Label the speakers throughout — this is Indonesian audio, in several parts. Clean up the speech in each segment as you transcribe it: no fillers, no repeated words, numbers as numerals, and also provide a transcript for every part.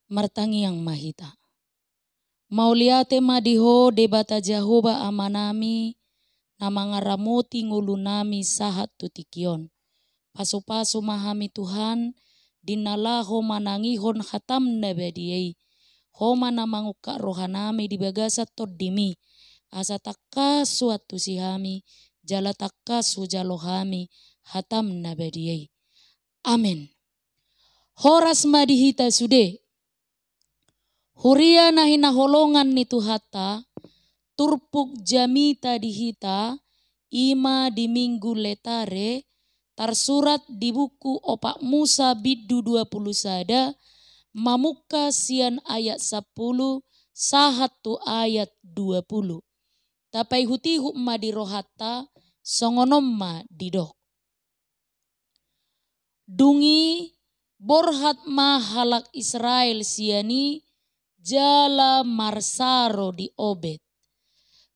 Speaker 1: martangi yang mahita. Mauliate madiho debata Jahoba amanami namangaramoti ngulunami sahat tutikion. Pasu-pasu mahami Tuhan dinalaho manangihon hatam nabadiyai. Homa namanguka rohanami dibagasa toddimi. Asa takka suatu sihami jala takka sujalohami hatam nabadiyai. Amin. Horas madihita sude. Huria nahina holongan ni Tuhata, turpuk jamita dihita, ima di minggu letare, tersurat di buku opak Musa biddu 20 sada, mamuka sian ayat 10, sahatu ayat 20. Tapai hutihu ma di rohata, songonomma didok. Dungi borhat ma halak Israel siani, jala marsaro di Obed.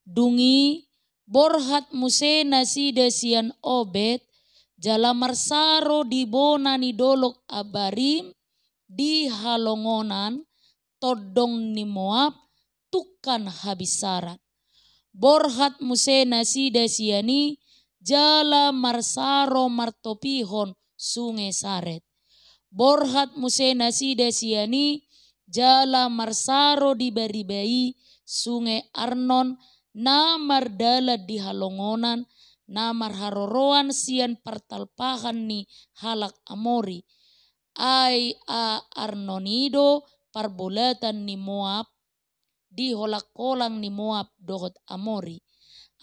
Speaker 1: Dungi borhat musena sida sian Obed, jala marsaro di bona ni dolok abarim, di halongonan, todong ni Moab, tukan habisaran. Borhat musena sida siani, jala marsaro martopihon sungai Saret. Borhat musena sida siani, jala marsaro di baribai sungai Arnon, namar dalat di halongonan, namar haroroan sian pertalpahan ni halak Amori. Ai a Arnonido parbolatan ni Moab, di holak kolang ni Moab dohot Amori.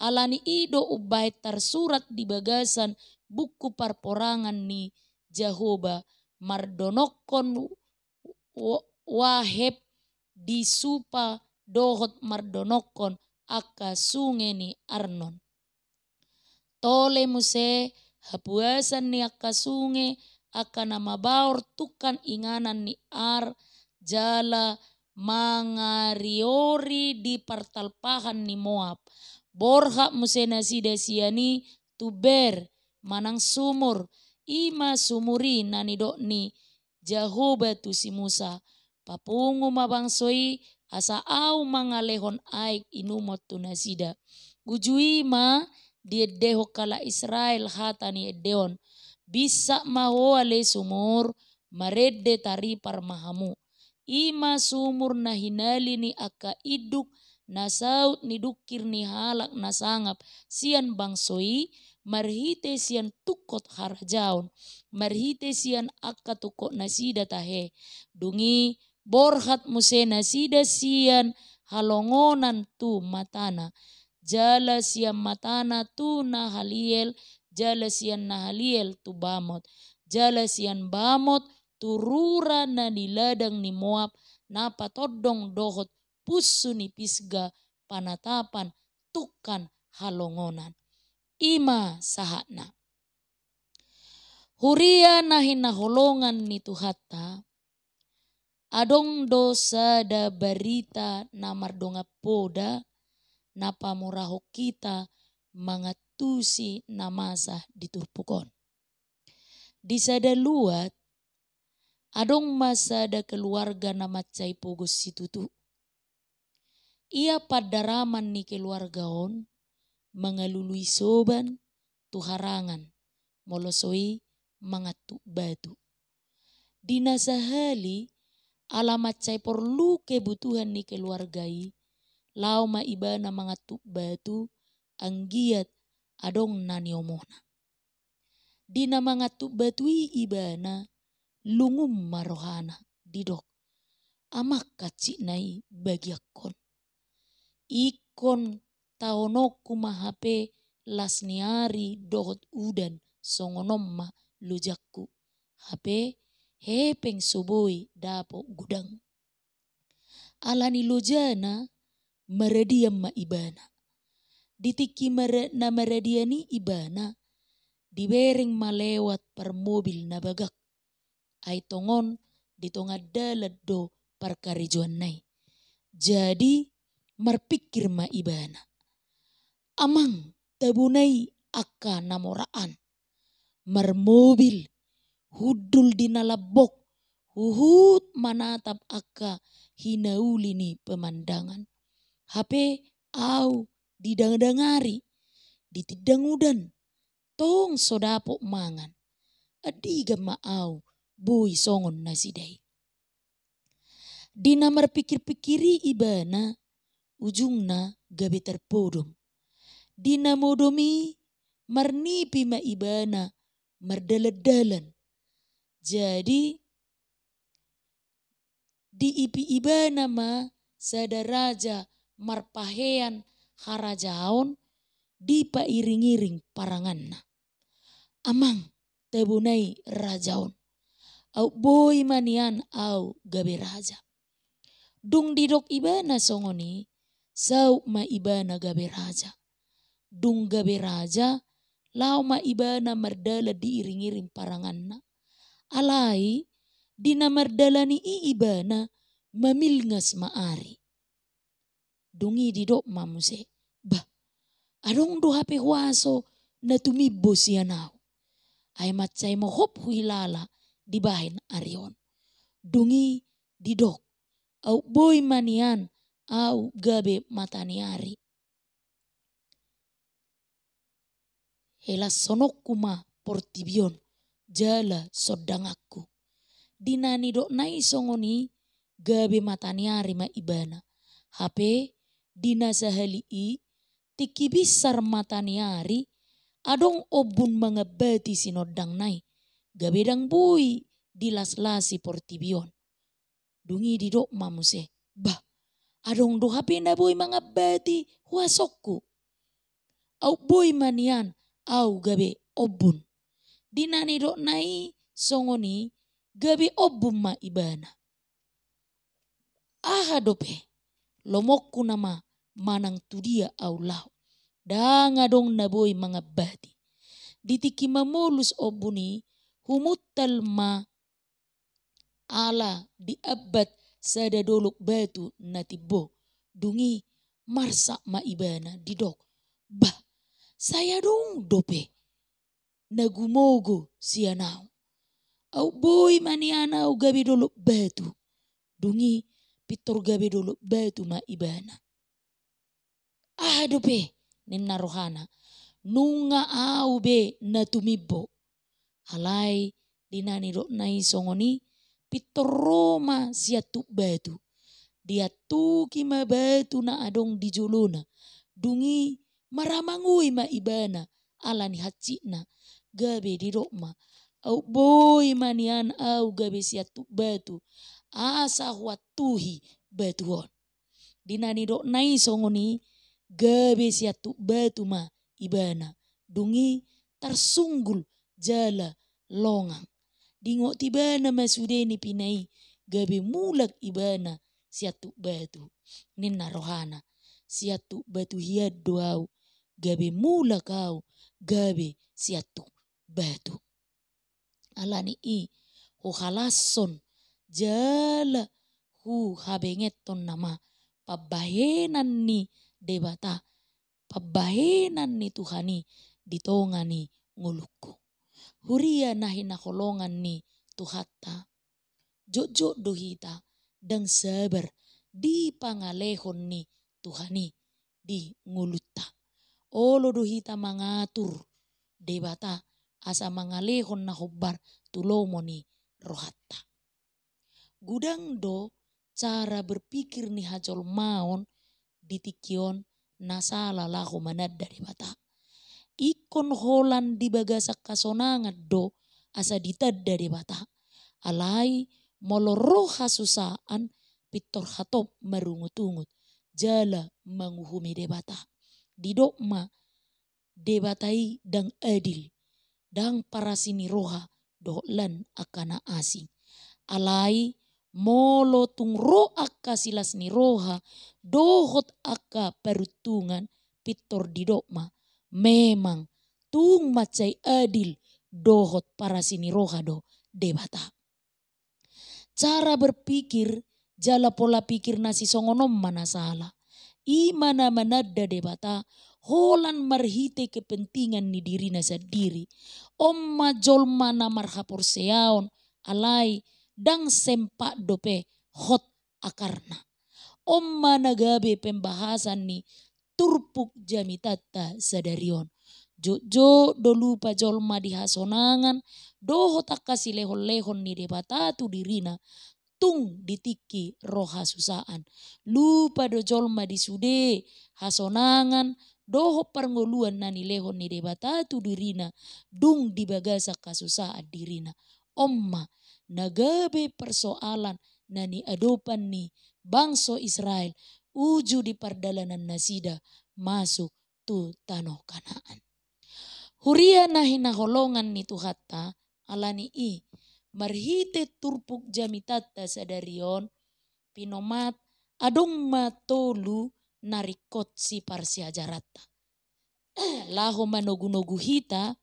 Speaker 1: Alani ido ubay tersurat di bagasan buku parporangan ni Jahoba, mardonokon waheb di supa dohot mardonokon aka sungai ni Arnon. Tole muse hapuasan ni aka sungai aka nama baur tukan inganan ni Ar jala mangariori di partalpahan ni Moab. Borha muse nasida siani tuber manang sumur ima sumuri nanidok ni Jahoba tu si Musa. Papungu mabangsoi asa au mangalehon aik inumot tu nasida. Ujui ma diedeho kala Israel hatani edeon. Bisa mahoale sumur marede tari parmahamu. Ima sumur na hinali ni aka iduk nasaut ni dukir ni halak nasangap sian bangsoi marhite sian tukot harajaun. Marhite sian aka tukot nasida tahe. Dungi borhat muse nasida sian halongonan tu matana. Jala sian matana tu nahaliel, jala sian nahaliel tu bamot. Jala sian bamot turura na niladang ni Moab na patodong dohot pusu ni Pisga panatapan tukan halongonan. Ima sahatna. Huria na hinaholongan ni Tuhata, adong dosa da barita na mardonga poda na pamuraho kita mangatusi na masa ditupukon. Di sada luat, adong masa da keluarga na macai pogos situtu. Ia padaraman ni keluargaon, mangalului soban, tuharangan, molosoi, mangatu batu. Di nasahali, alamat cai perlu kebutuhan ni keluargai, lau ma ibana mangatu batu, anggiat adong nani omona. Di na mangatu batui ibana, lungum marohana didok. Amak kacik nai bagiakon. Ikon taonoku mahape lasniari dohot udan songonomma lujakku. Hape hepeng soboi dapo gudang. Alani lojana maradiam ma ibana. Ditiki na maradiani ibana. Dibereng malewat per mobil na bagak. Ai tongon ditongad dalat do parkarijuan nai. Jadi marpikir ma ibana. Amang tabunai aka namoraan. Marmobil hudul dinalabok Uhut manatap akka hinauli ni pemandangan. HP au didang-dangari, ditidangudan, tong sodapo mangan. Adiga maau boy songon nasiday. Dina marpikir-pikiri ibana, ujungna gabe terpodom. Dina modomi marnipi ma ibana mardaladalan. Jadi di ipi ibana ma sadaraja marpahean harajaon di pairing-iring paranganna. Amang tabunai rajaon. Au boy manian au gabe raja. Dung didok ibana songoni, sau ma ibana gabe raja. Dung gabe raja, lau ma ibana mardala diiring-iring paranganna. Alai, dina mardalani ibana mamilngas maari. Dungi didok mamuse, bah, adong do hape huaso na tumibbo siyanau. Ay macay mo hop huilala dibahin arion. Dungi didok. Au boy manian au gabe mataniari. Hela sonok kuma portibion jala sodangakku. Dinani dok nai songoni gabe mataniari ma ibana. HP dina sahali tiki bisar mataniari adong obun mangabati sinodang nai. Gabe dang boy dilas-lasi portibion. Dungi didok mamuse, bah, adong do HP na boy mangabati huasokku. Au boy manian au gabe obun. Dinani dok nai songoni gabe obun ma ibana. Aha dope, lomokku nama manang tudia au lau. Danga dong na boy mangabati. Ditiki mamulus obuni humuttal ma ala di abad sada dolok batu natibo. Dungi marsa ma ibana didok. Bah, saya dong dope. Nagumogo siyanau. Au boy maniana au gabe dolok batu. Dungi pitor gabe dolok batu ma ibana. Ah dope nina rohana. Nunga au be natumibo. Halai dinani dok nai songoni pitor Roma siatu batu. Dia tuki ma batu na adong di jolona. Dungi maramangui ma ibana ala ni hacina. Gabe di dok ma. Au boy manian au gabe siatu batu. Asa huatuhi batuon. Dinani dok nai songoni gabe siatu batu ma ibana. Dungi tersunggul jala longang. Dingo tibana masudeni pinai gabe mulak ibana siatu batu. Nina rohana siatu batu hiad doau gabe mulak au gabe siatu batu. Alani hu halason jala hu habengeton nama pabahenan ni debata. Pabahenan ni Tuhani ditongani ngulukku. Huria nahi nakolongan ni Tuhatta. Jojo dohita dan sabar di pangalehon ni Tuhani di ngulutta. Olo dohita mangatur debata asa mangalehon na hobbar tulomo ni rohatta. Gudang do cara berpikir ni hajol maon ditikion nasala lahu manadda debata. Ikon holan di bagasak kasonangat do asa ditadda debata. Alai moloroh hasusaan pitor hatop marungut-ungut. Jala manguhumi debata. Didokma debatai dang adil. Dang parasini roha dohlan akana asing. Alai molo tung ro akka silas ni roha dohot akka perutungan pitor didokma. Memang tung macai adil dohot parasini roha do debata. Cara berpikir jala pola pikir nasi songonom mana salah. Imana manadda debata holan marhite kepentingan ni dirina sendiri. Omma jolma na marhapor seaon alai dang sempak dope hot akarna. Omma nagabe pembahasan ni turpuk jamitata sadarion. Jojo do lupa jolma di hasonangan, doho tak kasih lehon-lehon ni debatatu dirina, tung ditiki roha susaan. Lupa do jolma di sude hasonangan, doho perngoluan nani lehon ni debatatu dirina, dung dibagasa kasusaan dirina. Omma nagabe persoalan nani adopan ni bangsa Israel uju di pardalanan nasida masuk tu tanah Kanaan. Huria nahi naholongan ni Tuhatta alani i marhite turpuk jamitata sadarion pinomat adong matolu narikot si parsiajarata. Laho manogu-nogu hita,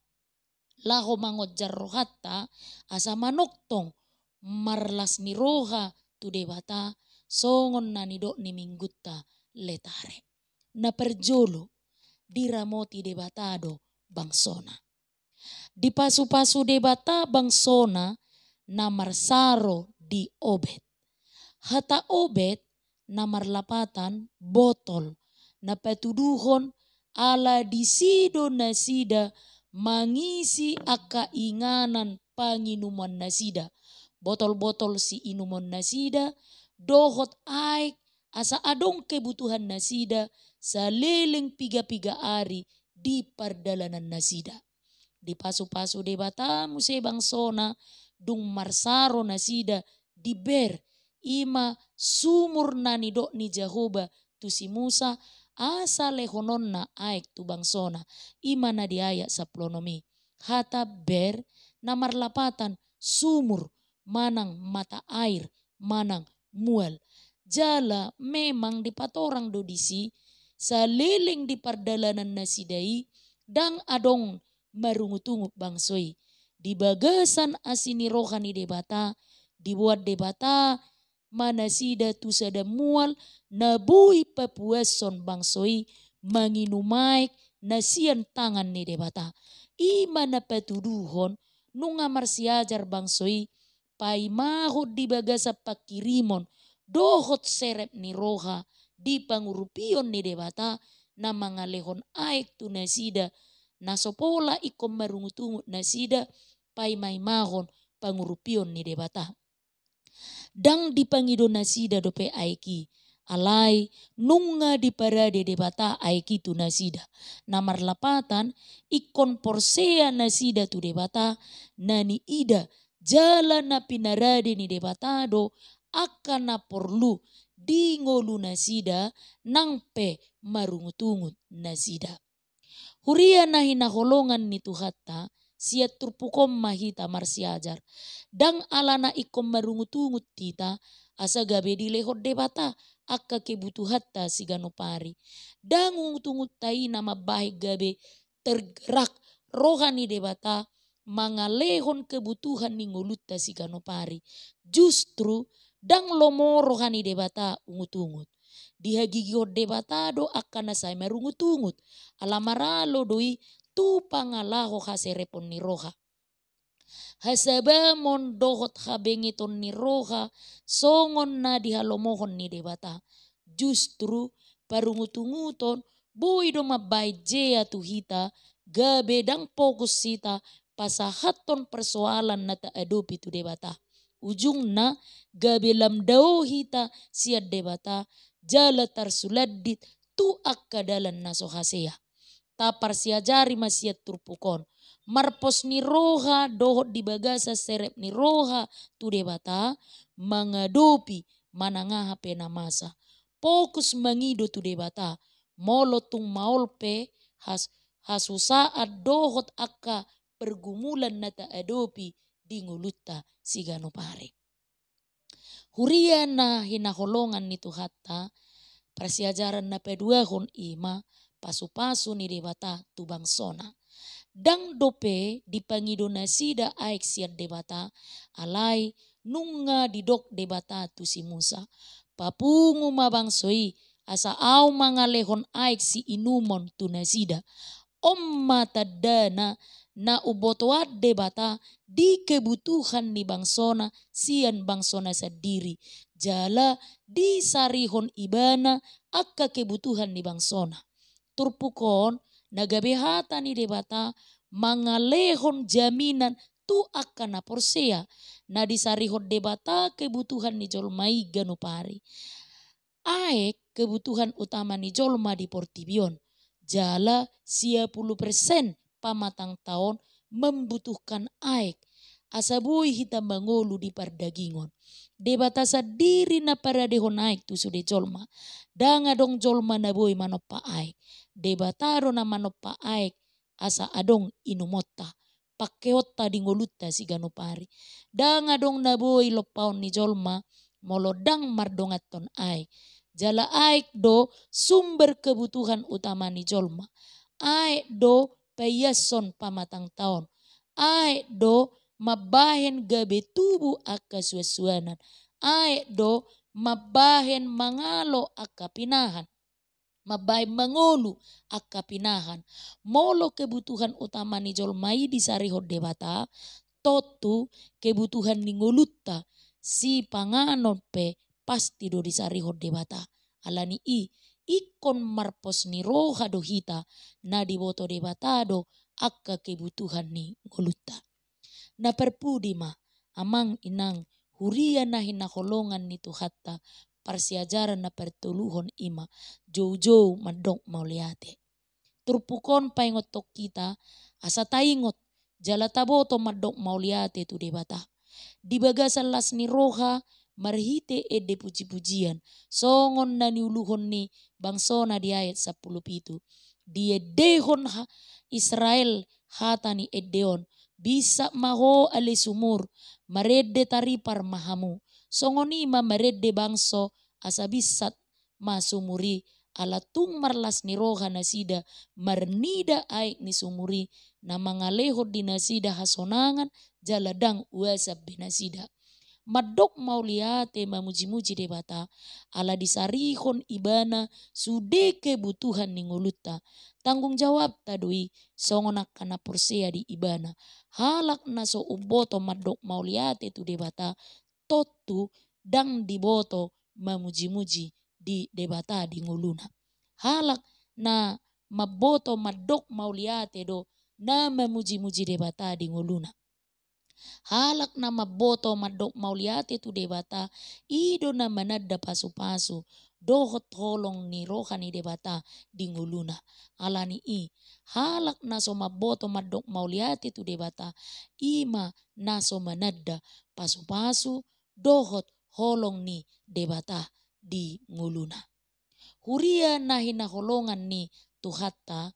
Speaker 1: laho mangojar rohatta, asa manoktong marlas ni roha tu debata songon nani dok ni minggutta letare. Na perjolo diramoti debatado bangsona. Di pasu-pasu debata bangsona na marsaro di Obed. Hata Obed na marlapatan botol na petuduhon ala disido nasida mangisi aka inganan panginuman nasida. Botol-botol si inuman nasida dohot aik asa adong kebutuhan nasida saliling piga-piga ari di pardalanan nasida. Di pasu-pasu debata muse bangsona dung marsaro nasida di ber ima sumur nani dok ni Jehoba tu si Musa asa lehonon na aik tu bangsona ima na diayak saplonomi. Hata ber na marlapatan sumur manang mata air manang mual. Jala memang di patorang dodisi saliling di pardalanan nasidai dang adong marungutungup bangsoi. Di bagasan asini rohani debata, dibuat debata manasida tu sada mual nabui papuason bangsoi manginumaik nasian tangan ni debata. Ima na patuduhon nunga marsiajar bangsoi pai mahut di bagasa pakirimon dohot serep ni roha di pangurupion ni debata na mangalehon aik tu nasida nasopola ikom marungutungut nasida pai mai mahon pangurupion ni debata. Dang dipangido nasida dope aiki alai nunga di parade debata aiki tu nasida. Namar lapatan ikon porsea nasida tu debata nani ida jalan na pinarade ni debata do akan na porlu di ngolu nasida nangpe marungutungut nasida. Huria nahi naholongan ni Tuhatta siat turpukom mahita marsiajar. Dang alana ikom marungutungut tita asa gabe di lehot debata akka kebutuhatta siganopari. Dang ungutungut tai nama baik gabe tergerak rohani debata mangalehon kebutuhan ni ngolutta siganopari. Justru dang lomo rohani debata ungut-ungut. Dihagigihot debata do akan nasay marungut-ungut. Alamaralo doi tu pangalaho haserepon ni roha. Hasaba mondohot habengiton ni roha songon na dihalomohon ni debata. Justru parungut-unguton boy do mabait jea tu hita gabe dang fokus sita pasahaton persoalan na taadopi tu debata. Ujungna gabe lamdao hita siat debata jala tarsuladit tu akkadalan naso hasea. Tapar siajari masiat turpukon. Marpos ni roha dohot di bagasa serep ni roha tu debata mangadopi manangaha pena masa. Fokus mangido tu debata molotung maolpe hasusaat dohot akka pergumulan nata adopi di ngulutta siganopare. Huria na hinaholongan ni Tuhatta persiajaran na peduahon ima pasu-pasu ni debata tu bangsona. Dang dope dipangido nasida aik siat debata alai nunga didok debata tu si Musa. Papungu mabangsoi asa au mangalehon aik si inumon tu nasida. Omma tadana na ubotoat debata di kebutuhan ni bangsona sian bangsona sendiri. Jala di sarihon ibana akka kebutuhan ni bangsona. Turpukon nagabehata ni debata mangalehon jaminan tu akan na porsea na disarihon debata kebutuhan ni jolmai ganupari. Aek kebutuhan utama ni jolma di Portibion. Jala 10% pamatang tahun membutuhkan aek. Asabui hita mangolu di pardagingon. Debata sadiri na para dehon aek tu sude jolma. Danga dong jolma na boy manopa aek. Debataro na manopa aek asa adong inumota. Pakeota di ngolutta si ganupari. Danga dong na boy lopaon ni jolma molodang mardongaton aek. Jala aek do sumber kebutuhan utama ni jolma. Aek do payason pamatang tahun. Aek do mabahen gabe tubuh akka suasuanan. Aek do mabahen mangalo akka pinahan. Mabahen mangolu akka pinahan. Molo kebutuhan utama ni jolmai disarihod debata. Totu kebutuhan ni ngolutta si panganon pe pasti do disarihod debata. Alani ikon marpos ni roha do hita na diboto debata do akka kebutuhan ni ngolutta. Na perpudi ma amang inang huria na hinakolongan ni Tuhatta parsiajaran na pertuluhon ima jauh-jauh mandok mauliate. Turpukon paingotok kita asa taingot jala taboto mandok mauliate tu debata. Di bagasan las ni roha marhite ede puji-pujian. Songon na niuluhon ni bangsona di ayat 10 pitu. Dia dehon Israel hata ni edeon. Bisa maho ale sumur. Marede taripar mahamu. Songonima marede bangso asa bisat masumuri. Ala tung marlas ni roha nasida marnida aik ni sumuri. Na mangaleho di nasida hasonangan jaladang uasab binasida. Madok mauliate mamuji-muji debata ala disarihon ibana sude kebutuhan ni ngolutta. Tanggung jawab tadui songonak kana porsea di ibana. Halak naso uboto madok mauliate tu debata totu dang diboto mamuji-muji di debata di ngoluna. Halak na maboto madok mauliate do na mamuji-muji debata di ngoluna. Halak na maboto madok mauliate tu debata ido na manada pasu-pasu dohot holong ni roha ni debata di nguluna. Alani halak na so maboto madok mauliate tu debata ima na so manada pasu-pasu dohot holong ni debata di nguluna. Huria na hinaholongan ni Tuhatta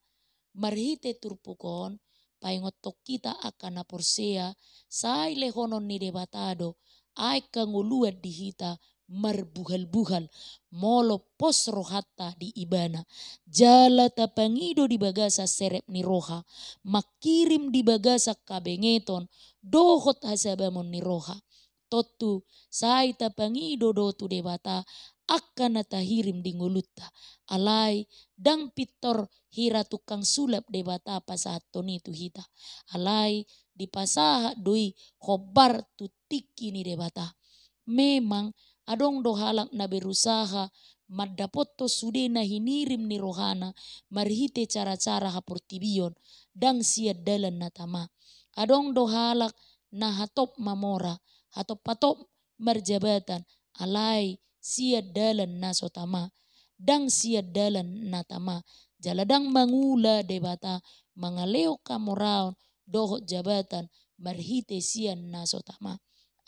Speaker 1: marhite turpukon paingotok kita akan na porsea sai lehonon ni debatado ay kanguluan di hita marbuhal-buhal molo pos rohata di ibana jala tapangido di bagasa serep ni roha makirim di bagasa kabengeton dohot hasabamon ni roha totu sai tapangido do tu debata akan natahirim di ngulutta alai dang pitor hira tukang sulap debata pasatoni tu hita alai di pasaha doi khobar tu tiki ni debata. Memang adong do halak na berusaha madapoto sude na hinirim ni rohana marhite cara-cara haportibion dang siad dalan natama. Adong do halak na hatop mamora hatop patop marjabatan alai siad dalan nasotama dang siad dalan natama jaladang mangula debata mangaleo kamoraon dohot jabatan marhite sian nasotama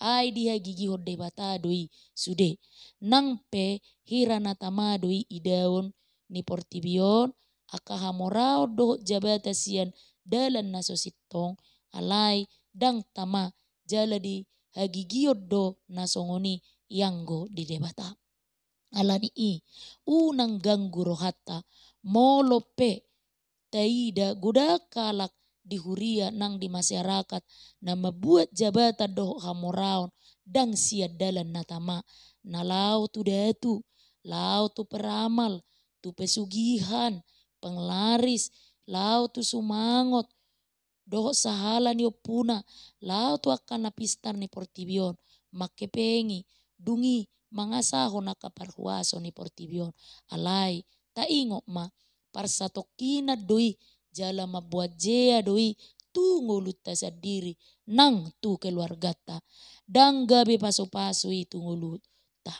Speaker 1: ai dia gigi hod debata doi sude nangpe hira natama doi idaon ni Portibion aka hamorao dohot jabata sian dalan nasositong alai dang tama jala di hagigiot do nasongoni yanggo di debata. Alani unang ganggu rohata molope taida guda kalak di huria nang di masyarakat na mabuat jabatan doh hamoraon dang siad dalan natama na lau tu datu lau tu peramal tu pesugihan penglaris lau tu sumangot Doho sahala ni opuna lao tu akan napistar ni Portibion makepengi dungi mangasaho nakaparhuaso ni Portibion alai taingo ma parsatokina doi jala mabuat jea doi tu nguluta sadiri nang tu keluargata dang gabe paso-paso itu nguluta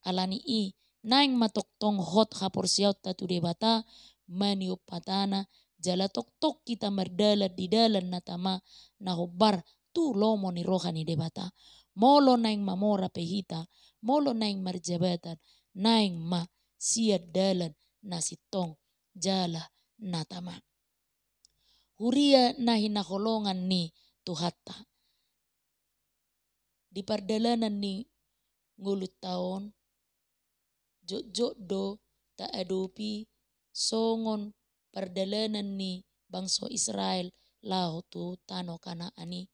Speaker 1: alani i naing matoktong hot haporsiaut tu debata maniopatana jala tok-tok kita merdalat di dalan natama nahobar tu lomo ni rohani debata molo naing mamora pehita molo naing marjabatan naing ma siat dalan nasitong jala natama huria nahi naholongan ni tuhatta di pardalanan ni ngulut taon jok do ta adopi songon pardalanan ni bangsa Israel lao tu tano Kanaani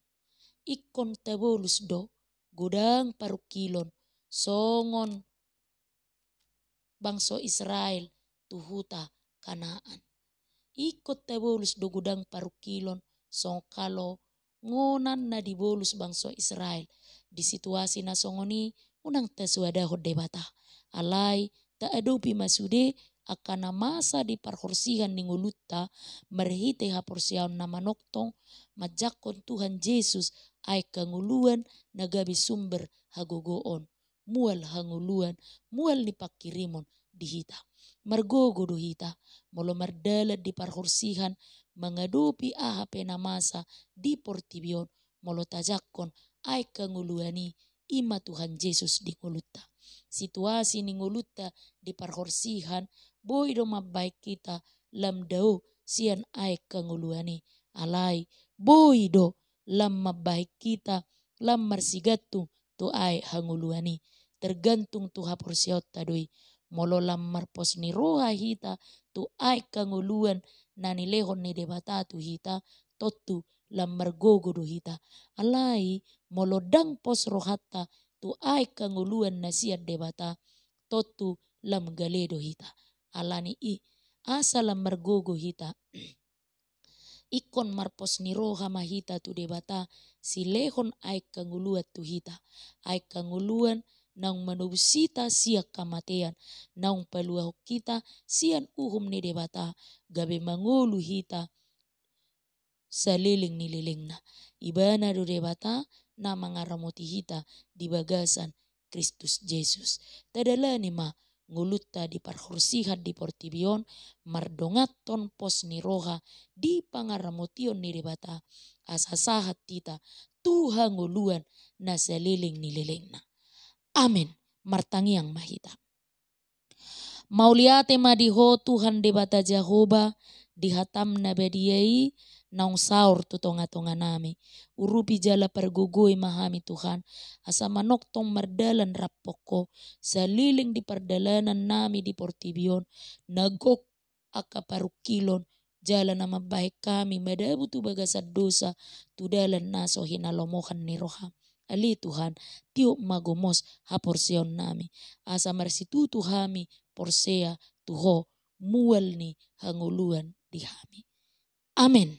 Speaker 1: ikon tabolus do godang parukilon songon bangsa Israel tu huta Kanaan ikot tabolus do godang parukilon songkalo ngonan na dibolus bangsa Israel di situasi na songoni unang tasuada debata alai ta adopi masude akan masa di parhorsihan ni ngulutta merhite haporsiaon na manoktong majakon Tuhan Yesus ay kanguluan nagabi sumber hagogoon mual hanguluan mual ni pakirimon dihita margogo dohita molo mardalat di parhorsihan mengadopi aha penamasa di Portibion molo tajakon ay kanguluani ima Tuhan Yesus di ngulutta situasi ni ngulutta di parhorsihan boy do mabaik kita lam dao sian ay kanguluani alai boy do lam mabaik kita lam marsigatu tu ay hanguluani tergantung tu haporsiaut tadoi molo lam marpos ni roha hita tu ay kanguluan nani lehon ni debata tu hita totu lam margogo do hita alai molo dang pos rohatta tu ay kanguluan na siat debata totu lam galedo hita alani i asa lam margogo hita ikon marpos ni roha mahita tu debata si lehon ay kanguluat tu hita ay kanguluan nang manubusita siak kamatean naung paluahok kita sian uhum ni debata gabe mangulu hita saliling ni lilingna ibana do debata na mangaramoti hita di bagasan Kristus Yesus tadalani ma ngulutta di parhorsihan di Portibion mardongaton pos ni roha di pangaramotion ni debata asasahat tita Tuhan nguluan na saliling ni lilingna amin martangiang mahita mauliate madiho Tuhan debata Jehovah dihatam na badiai naung saur tu tonga-tonga nami urupi jala pergugui mahami Tuhan asa manoktong mardalan rapoko saliling di pardalanan nami di Portibion nagok akaparukilon jala nama baik kami madabu tu bagasad dosa tu dalan naso hinalomohan ni roha ali Tuhan tiup magomos haporsion nami asa marsitutu hami porsea tuho mual ni hanguluan di hami amin